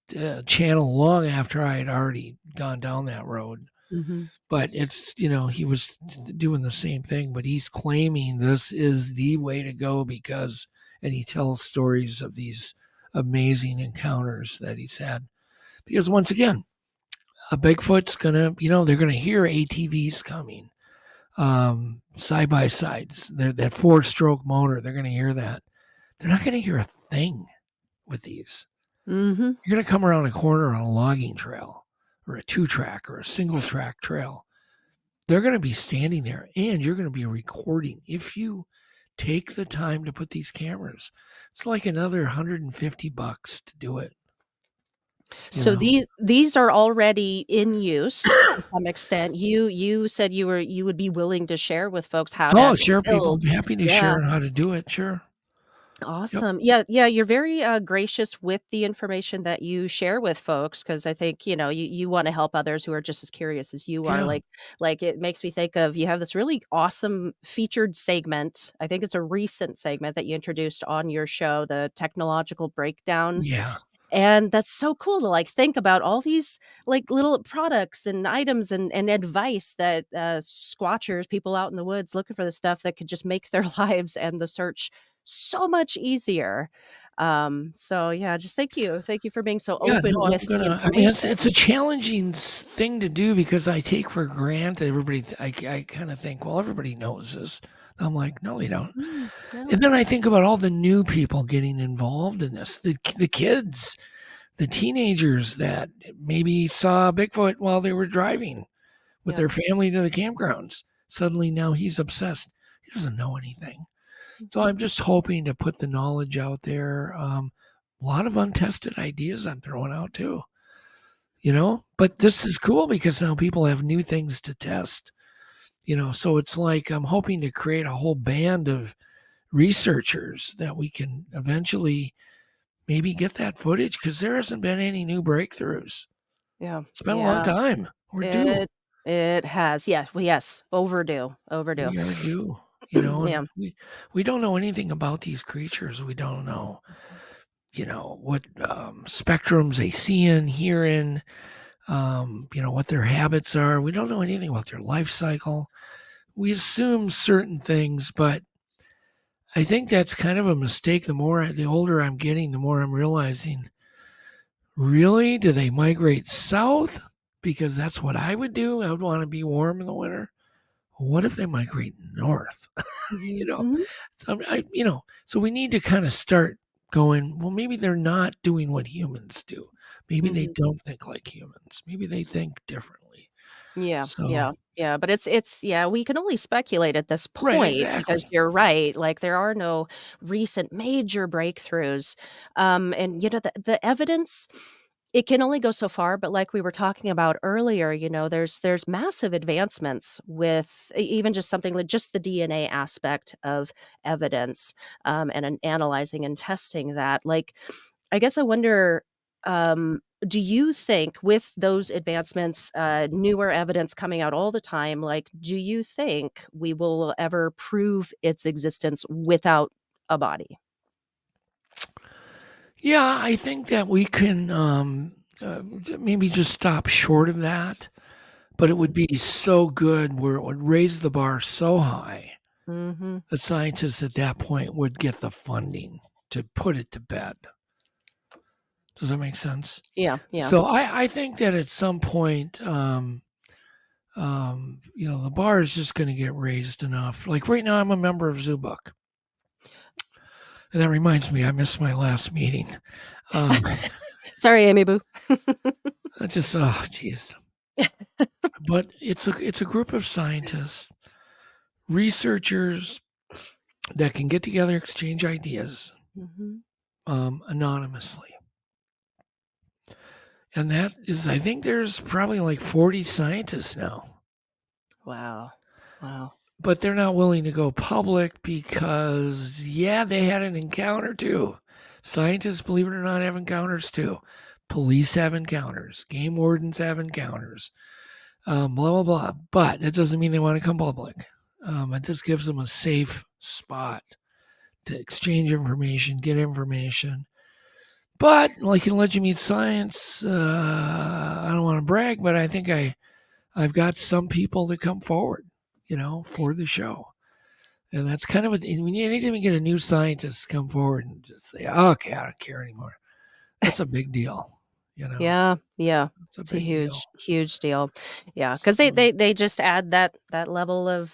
channel long after I had already gone down that road. Mm-hmm. But it's, he was doing the same thing, but he's claiming this is the way to go because, and he tells stories of these amazing encounters that he's had. Because once again, a Bigfoot's gonna, they're gonna hear ATVs coming, side by sides. That 4-stroke motor, they're gonna hear that. They're not gonna hear a thing with these. Mm-hmm. You're going to come around a corner on a logging trail or a 2-track or a single-track trail. They're going to be standing there, and you're going to be recording. If you take the time to put these cameras, it's like another $150 to do it. So these are already in use to some extent. You said you would be willing to share with folks how to actually Sure, people. build. I'm happy to Yeah. share how to do it. Sure. Yep. Awesome. Yeah, you're very gracious with the information that you share with folks because I think, you want to help others who are just as curious as you are. Yeah. Like it makes me think of you have this really awesome featured segment. I think it's a recent segment that you introduced on your show, the technological breakdown. Yeah. And that's so cool to think about all these little products and items and advice that squatchers, people out in the woods looking for the stuff that could just make their lives and the search so much easier. So yeah, just thank you for being so Yeah, open no, with the it's information. a challenging thing to do because I take for granted everybody. I kind of think, well, everybody knows this. I'm like, no, they don't. No. And then I think about all the new people getting involved in this, the kids, the teenagers that maybe saw Bigfoot while they were driving with Yeah. their family to the campgrounds. Suddenly now he's obsessed. He doesn't know anything. So I'm just hoping to put the knowledge out there. A lot of untested ideas I'm throwing out too, but this is cool because now people have new things to test, so it's like I'm hoping to create a whole band of researchers that we can eventually maybe get that footage because there hasn't been any new breakthroughs. Yeah. It's been a long Yeah. time. We're due. It has. Yeah. Well, yes. Overdue. We gotta do, Yeah. and we don't know anything about these creatures. We don't know, what spectrums they see in, hear in, what their habits are. We don't know anything about their life cycle. We assume certain things, but I think that's kind of a mistake. The older I'm getting, the more I'm realizing, really, do they migrate south? Because that's what I would do. I would want to be warm in the winter. What if they migrate north? you know, Mhm. so we need to kind of start going, well, maybe they're not doing what humans do. Maybe they Mhm. don't think like humans. Maybe they think differently. Yeah, So, yeah, yeah, but it's yeah, we can only speculate at this right, point because exactly. you're right, there are no recent major breakthroughs, and, the evidence, it can only go so far, but like we were talking about earlier, there's massive advancements with even just something like just the DNA aspect of evidence, and an analyzing and testing that, I guess I wonder, do you think with those advancements, newer evidence coming out all the time, do you think we will ever prove its existence without a body? Yeah, I think that we can maybe just stop short of that, but it would be so good where it would raise the bar so high Mhm. that scientists at that point would get the funding to put it to bed. Does that make sense? Yeah, yeah. So I think that at some point, the bar is just going to get raised enough. Like right now, I'm a member of Zoobook. And that reminds me, I missed my last meeting. Um, Sorry, Amy Boo. I just, oh, geez. But it's a group of scientists, researchers that can get together, exchange ideas Hmm. anonymously. And that is, I think there's probably like 40 scientists now. Wow. Wow. But they're not willing to go public because, yeah, they had an encounter too. Scientists, believe it or not, have encounters too. Police have encounters. Game wardens have encounters. Blah, blah, blah. But it doesn't mean they want to come public. It just gives them a safe spot to exchange information, get information. But like in Let You Meet Science, I don't want to brag, but I think I've got some people that come forward, for the show. And that's kind of anytime you get a new scientist come forward and just say, okay, I don't care anymore. That's a big deal. Yeah, yeah. It's a It's a big deal. huge, huge deal. Yeah, because they, So, they they just add that level of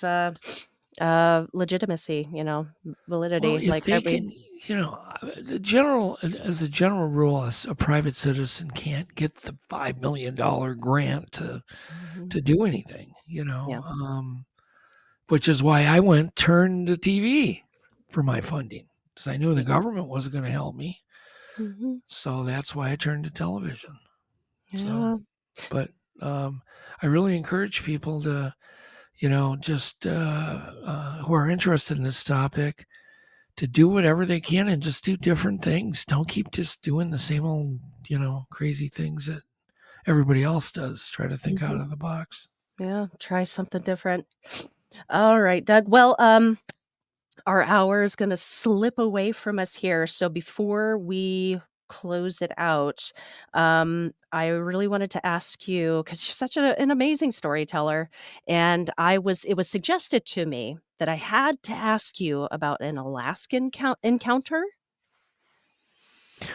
legitimacy, well, validity. if Like they that we. can, as a general rule, a private citizen can't get the $5 million grant Mhm. to do anything, Yeah. which is why I turned to TV for my funding because I knew the Yeah. government wasn't going to help me. Hmm. So that's why I turned to television. So, Yeah. but I really encourage people to, just who are interested in this topic to do whatever they can and just do different things. Don't keep just doing the same old, crazy things that everybody else does. Try to think out Hmm. of the box. Yeah. Try something different. All right, Doug. Well, our hour is going to slip away from us here. So before we close it out, I really wanted to ask you because you're such an amazing storyteller, and it was suggested to me that I had to ask you about an Alaskan encounter.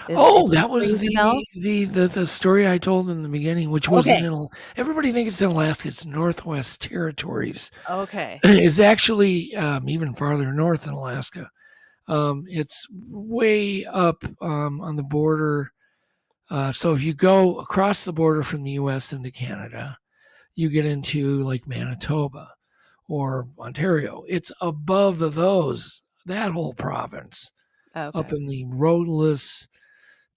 If Oh, that that was rings a bell. the story I told in the beginning, which wasn't Okay. everybody thinks it's in Alaska. It's Northwest Territories. Okay. It's actually even farther north than Alaska. It's way up on the border. So if you go across the border from the U.S. into Canada, you get into like Manitoba or Ontario. It's above that whole province, up Okay. in the roadless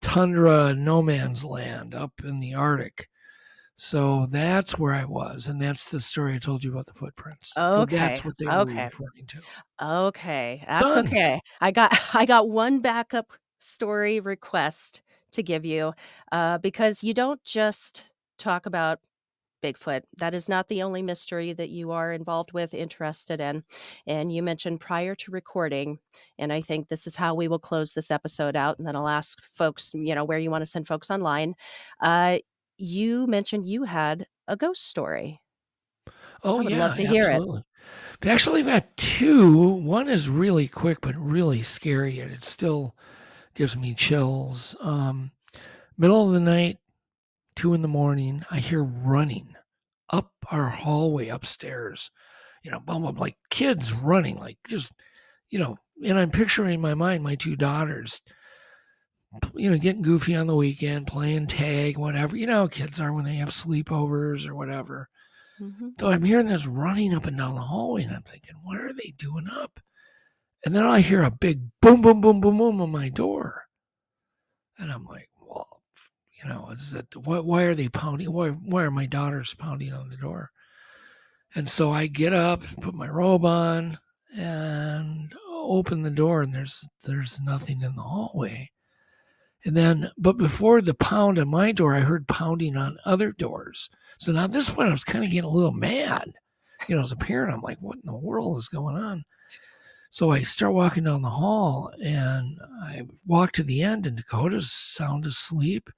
tundra no man's land up in the Arctic. So that's where I was, and that's the story I told you about the footprints. So Okay. that's what they were Okay. referring to. Okay, that's Done. okay. I got one backup story request to give you, because you don't just talk about Bigfoot. That is not the only mystery that you are involved with, interested in. And you mentioned prior to recording, and I think this is how we will close this episode out, and then I'll ask folks, where you want to send folks online. Uh, you mentioned you had a ghost story. Oh I would love yeah, to hear it. absolutely. Actually, I've got two. One is really quick but really scary, and it still gives me chills. Middle of the night, 2 in the morning, I hear running up our hallway upstairs. Bum bum, like kids running, like just And I'm picturing in my mind my two daughters, getting goofy on the weekend, playing tag, whatever. Kids are when they have sleepovers or whatever. Mhm. So I'm hearing this running up and down the hallway, and I'm thinking, what are they doing up? And then I hear a big boom, boom, boom, boom, boom on my door. And I'm like, well, is that why are they pounding? Why are my daughters pounding on the door? And so I get up, put my robe on, and open the door, and there's nothing in the hallway. And then, but before the pound on my door, I heard pounding on other doors. So now at this point, I was kind of getting a little mad. As a parent, I'm like, what in the world is going on? So I start walking down the hall, and I walk to the end, and Dakota's sound asleep.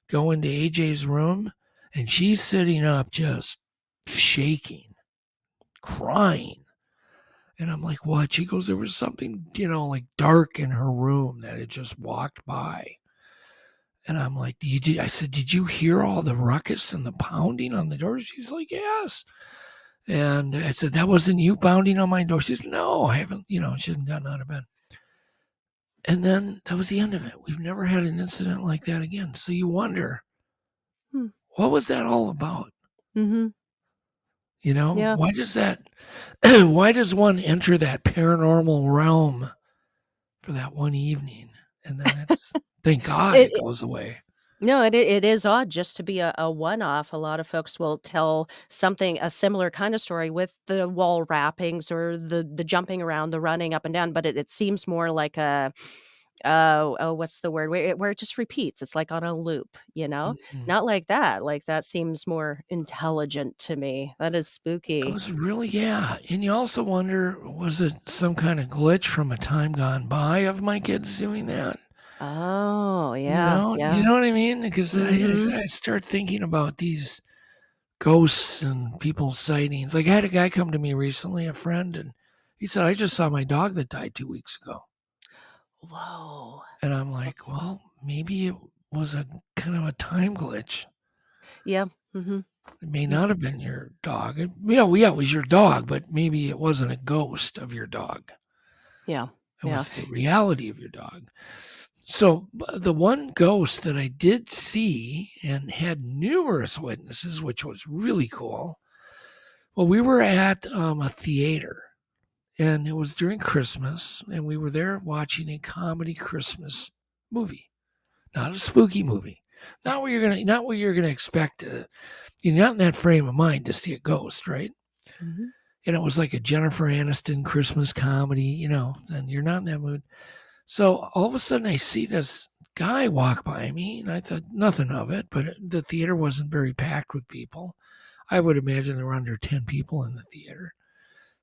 Go into AJ's room, and she's sitting up just shaking, crying. And I'm like, what? She goes, there was something, like dark in her room that had just walked by. And I'm like, I said, did you hear all the ruckus and the pounding on the door? She's like, yes. And I said, that wasn't you pounding on my door. She says, no, I haven't, she hadn't gotten out of bed. And then that was the end of it. We've never had an incident like that again. So you wonder, Hmm. what was that all about? Mm-hmm. You know, Yeah. why does that, why does one enter that paranormal realm for that one evening? And then thank God it It goes away. No, it is odd just to be a one-off. A lot of folks will tell a similar kind of story with the wall wrappings or the jumping around, the running up and down, but it seems more like what's the word? Where it just repeats. It's like on a loop, you know? Mhm. Not like that. Like, that seems more intelligent to me. That is It spooky. was really, yeah. And you also wonder, was it some kind of glitch from a time gone by of my kids doing that? Oh, You yeah, know, yeah. you know what I mean? Because Mhm. I start thinking about these ghosts and people's sightings. Like I had a guy come to me recently, a friend, and he said, "I just saw my dog that died 2 weeks ago." Whoa. And I'm like, well, maybe it was a kind of a time glitch. Yeah. Mhm. It may not Mhm. have been your dog. Yeah, it was your dog, but maybe it wasn't a ghost of your dog. Yeah. It Yeah. was the reality of your dog. So the one ghost that I did see and had numerous witnesses, which was really cool. Well, we were at a theater, and it was during Christmas, and we were there watching a comedy Christmas movie, not a spooky movie, not what you're gonna expect. You're not in that frame of mind to see a ghost, right? Mhm. And it was like a Jennifer Aniston Christmas comedy, and you're not in that mood. So all of a sudden, I see this guy walk by me, and I thought nothing of it, but the theater wasn't very packed with people. I would imagine there were under 10 people in the theater.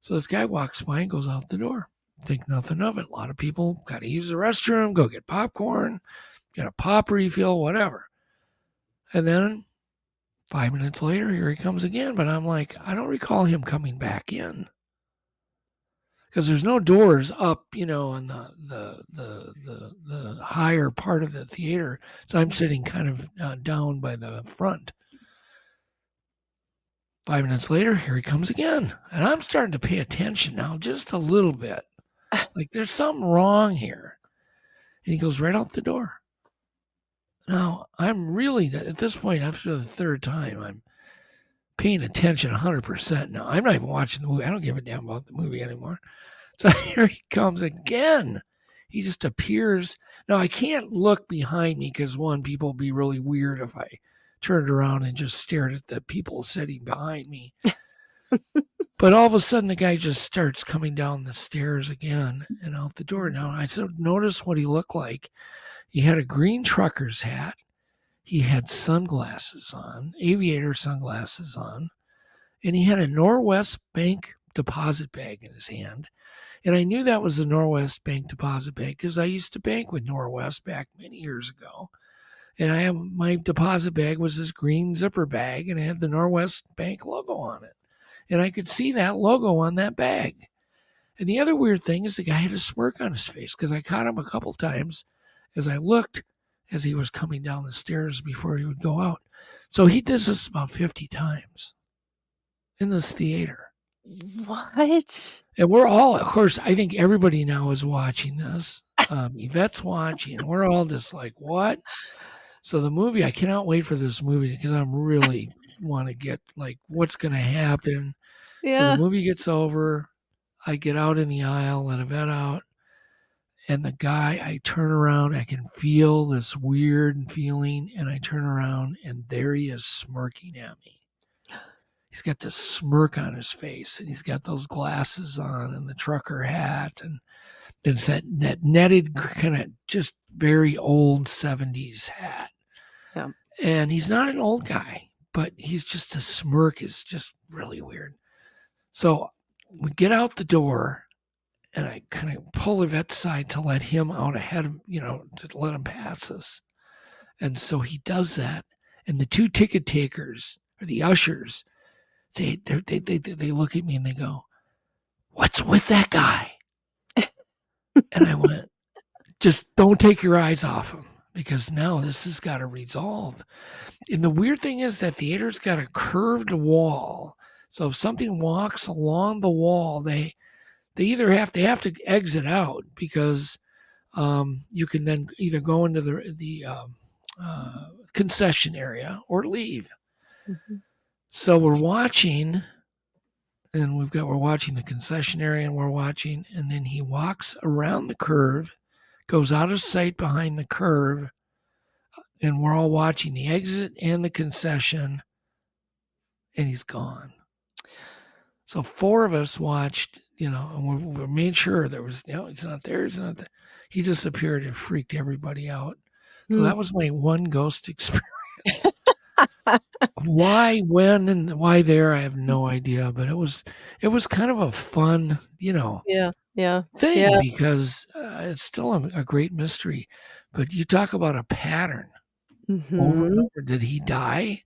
So this guy walks by and goes out the door. Think nothing of it. A lot of people got to use the restroom, go get popcorn, get a pop refill, whatever. And then 5 minutes later, here he comes again. But I'm like, I don't recall him coming back in because there's no doors up, on the higher part of the theater. So I'm sitting kind of down by the front. 5 minutes later, here he comes again. And I'm starting to pay attention now just a little bit. Like there's something wrong here. And he goes right out the door. Now, I'm really, at this point, after the third time, I'm paying attention 100% now. I'm not even watching the movie. I don't give a damn about the movie anymore. So here he comes again. He just appears. Now, I can't look behind me because, one, people would be really weird if I turned around and just stared at the people sitting behind me. But all of a sudden, the guy just starts coming down the stairs again and out the door. Now, I sort of noticed what he looked like. He had a green trucker's hat. He had sunglasses on, aviator sunglasses on, and he had a Norwest Bank deposit bag in his hand. And I knew that was the Norwest Bank deposit bag because I used to bank with Norwest back many years ago. And my deposit bag was this green zipper bag and it had the Norwest Bank logo on it. And I could see that logo on that bag. And the other weird thing is the guy had a smirk on his face because I caught him a couple times as I looked as he was coming down the stairs before he would go out. So he does this about 50 times in this theater. What? And we're all, of course, I think everybody now is watching this. Yvette's watching. We're all just like, what? So the movie, I cannot wait for this movie because I'm really want to get like what's going to happen. So the Yeah. movie gets over. I get out in the aisle, let Yvette out. And the guy, I turn around, I can feel this weird feeling, and I turn around, and there he is smirking at me. He's got this smirk on his face, and he's got those glasses on and the trucker hat, and it's that netted kind of just very old 70s hat. Yeah. And he's not an old guy, but he's just a smirk is just really weird. So we get out the door, and I kind of pull Yvette's side to let him out ahead of, to let him pass us. And so he does that. And the two ticket takers, or the ushers, they look at me and they go, "What's with that guy?" And I went, "Just don't take your eyes off him because now this has got to resolve." And the weird thing is that theater's got a curved wall. So if something walks along the wall, they either have to exit out because you can then either go into the concession area or leave. Mhm. So we're watching, and we're watching the concession area, and we're watching, and then he walks around the curve, goes out of sight behind the curve, and we're all watching the exit and the concession, and he's gone. So four of us watched, and we made sure there was, he's not there, he's not there. He disappeared. It freaked everybody out. So Mm. that was my one ghost experience. Why, when, and why there, I have no idea. But it was kind of a fun, Yeah, yeah, thing yeah. because it's still a great mystery. But you talk about a pattern over and Hmm. over. Did he die?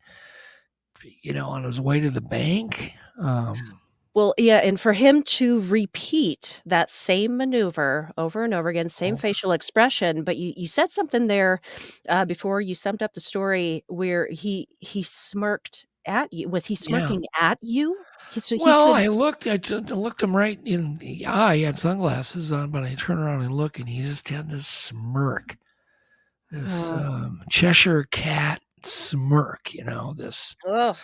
On his way to the bank? Well, yeah, and for him to repeat that same maneuver over and over again, same Over. facial expression, but you said something there, before you summed up the story where he smirked at you. Was he Yeah. smirking at you? He Well, could. I just looked him right in the eye. He had sunglasses on, but I turned around and looked, and he just had this smirk, this Oh, Cheshire cat smirk. This. ugh,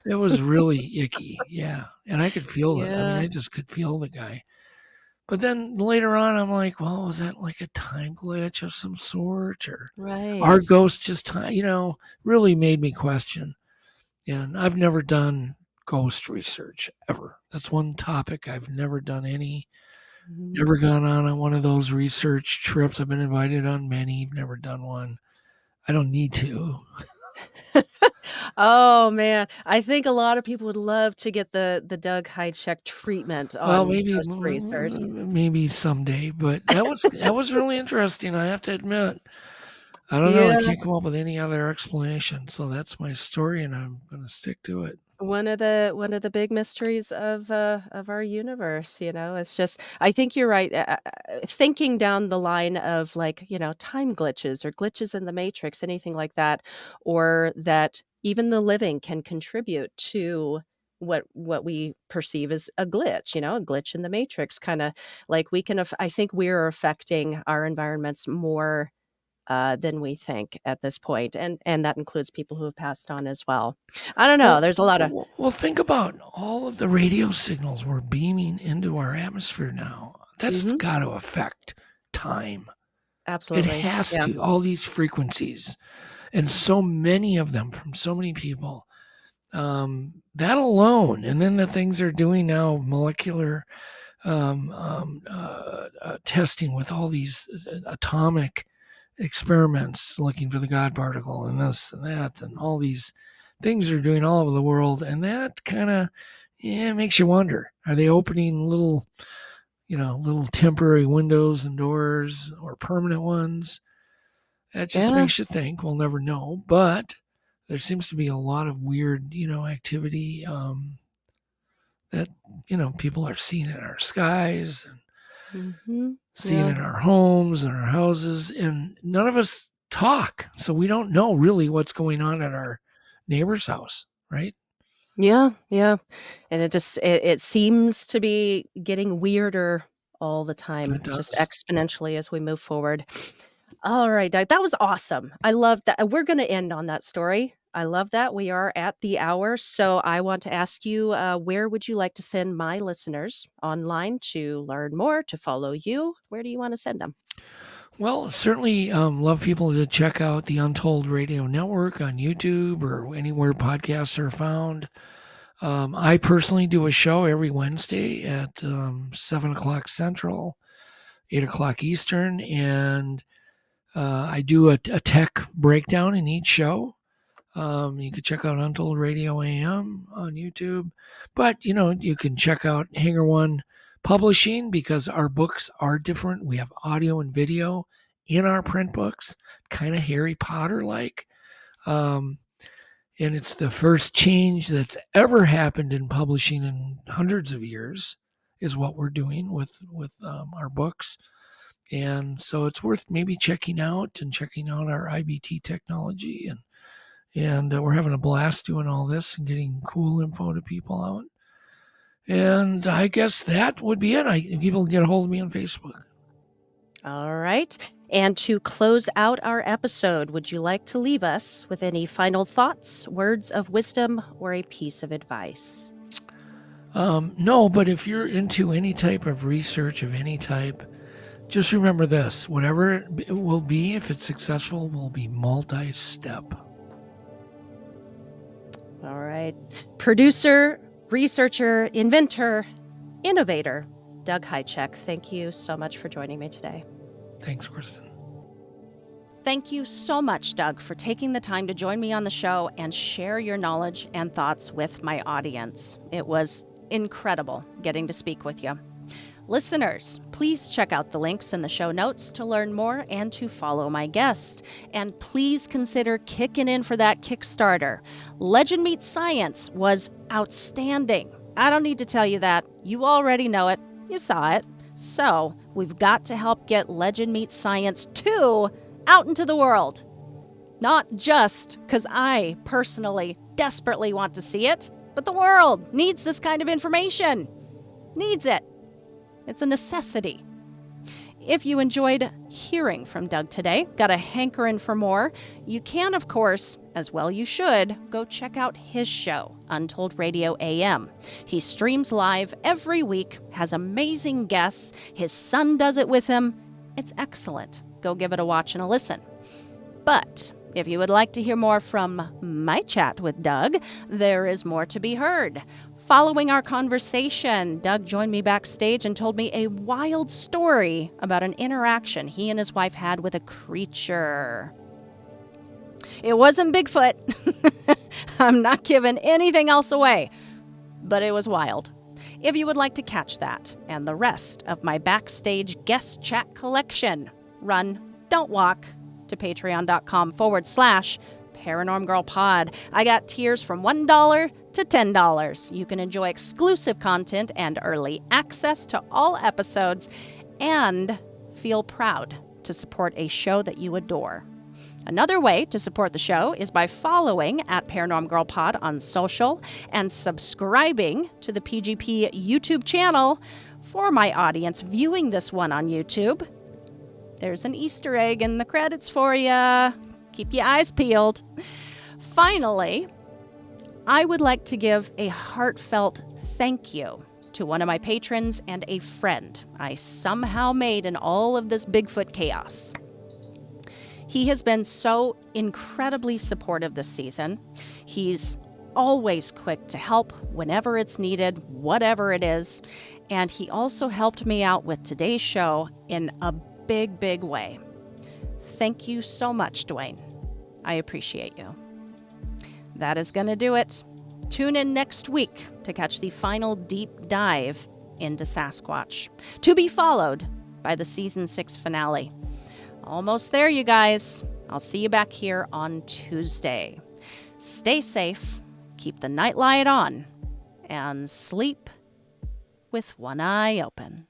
It was really icky. Yeah, and I could feel it. I mean, yeah, I just could feel the guy. But then later on, I'm like, well, was that like a time glitch of some sort, or our right. ghost just time? Really made me question. And I've never done ghost research ever. That's one topic I've never done any. Mhm. Never gone on one of those research trips. I've been invited on many. Never done one. I don't need to. Oh, man, I think a lot of people would love to get the Doug Hajicek treatment Well, on ghost research. maybe someday. But that was really interesting. I have to admit. I don't know. I Yeah. can't come up with any other explanation. So that's my story, and I'm going to stick to it. One of the big mysteries of our universe, it's just I think you're right, thinking down the line of, like, time glitches or glitches in the matrix, anything like that, or that even the living can contribute to what we perceive as a glitch, a glitch in the matrix, kinda like we can I think we're affecting our environments more than we think at this point, and that includes people who have passed on as well. I don't know, Well, there's a lot of. well, think about all of the radio signals we're beaming into our atmosphere now. That's Mhm, got to affect time. It absolutely. has Yeah. to. All these frequencies, and so many of them from so many people. That alone, and then the things they're doing now, molecular testing with all these atomic experiments looking for the God particle and this and that and all these things they're doing all over the world. And that kind of, makes you wonder, are they opening little temporary windows and doors or permanent ones? That just Yeah, makes you think. We'll never know. But there seems to be a lot of weird, activity that, people are seeing in our skies and mhm, seeing yeah. in our homes and our houses, and none of us talk, so we don't know really what's going on at our neighbor's house, right? Yeah, yeah, and it seems to be getting weirder all the time, It just does. exponentially as we move forward. Alright, that was awesome. I love that we're gonna end on that story. I love that. We are at the hour, so I want to ask you, where would you like to send my listeners online to learn more, to follow you? Where do you wanna send them? Well, certainly love people to check out the Untold Radio Network on YouTube or anywhere podcasts are found. I personally do a show every Wednesday at 7 o'clock Central, 8 o'clock Eastern, and I do a tech breakdown in each show. You can check out Untold Radio AM on YouTube, but you can check out Hanger One Publishing because our books are different. We have audio and video in our print books, kind of Harry Potter like. Um, and it's the first change that's ever happened in publishing in hundreds of years, is what we're doing with our books. And so it's worth maybe checking out our IBT technology, and we're having a blast doing all this and getting cool info to people out. And I guess that would be it. People can get a hold of me on Facebook. All right. And to close out our episode, would you like to leave us with any final thoughts, words of wisdom, or a piece of advice? No, but if you're into any type of research of any type, just remember this. Whatever it will be, if it's successful, will be multi-step. All right. Producer, researcher, inventor, innovator, Doug Hajicek, thank you so much for joining me today. Thanks, Kristen. Thank you so much, Doug, for taking the time to join me on the show and share your knowledge and thoughts with my audience. It was incredible getting to speak with you. Listeners, please check out the links in the show notes to learn more and to follow my guest. And please consider kicking in for that Kickstarter. Legend Meets Science was outstanding. I don't need to tell you that. You already know it. You saw it. So we've got to help get Legend Meets Science 2 out into the world. Not just because I personally desperately want to see it, but the world needs this kind of information. Needs it. It's a necessity. If you enjoyed hearing from Doug today, got a hankering for more, you can, of course, as well you should, go check out his show, Untold Radio AM. He streams live every week, has amazing guests. His son does it with him. It's excellent. Go give it a watch and a listen. But if you would like to hear more from my chat with Doug, there is more to be heard. Following our conversation, Doug joined me backstage and told me a wild story about an interaction he and his wife had with a creature. It wasn't Bigfoot. I'm not giving anything else away, but it was wild. If you would like to catch that and the rest of my backstage guest chat collection, run, don't walk to patreon.com/ParanormGirlPod. I got tiers from $1 to $10. You can enjoy exclusive content and early access to all episodes and feel proud to support a show that you adore. Another way to support the show is by following @ParanormGirlPod on social and subscribing to the PGP YouTube channel. For my audience viewing this one on YouTube, there's an Easter egg in the credits for you. Keep your eyes peeled. Finally, I would like to give a heartfelt thank you to one of my patrons and a friend I somehow made in all of this Bigfoot chaos. He has been so incredibly supportive this season. He's always quick to help whenever it's needed, whatever it is. And he also helped me out with today's show in a big, big way. Thank you so much, Dwayne. I appreciate you. That is going to do it. Tune in next week to catch the final deep dive into Sasquatch, to be followed by the season 6 finale. Almost there, you guys. I'll see you back here on Tuesday. Stay safe, keep the nightlight on, and sleep with one eye open.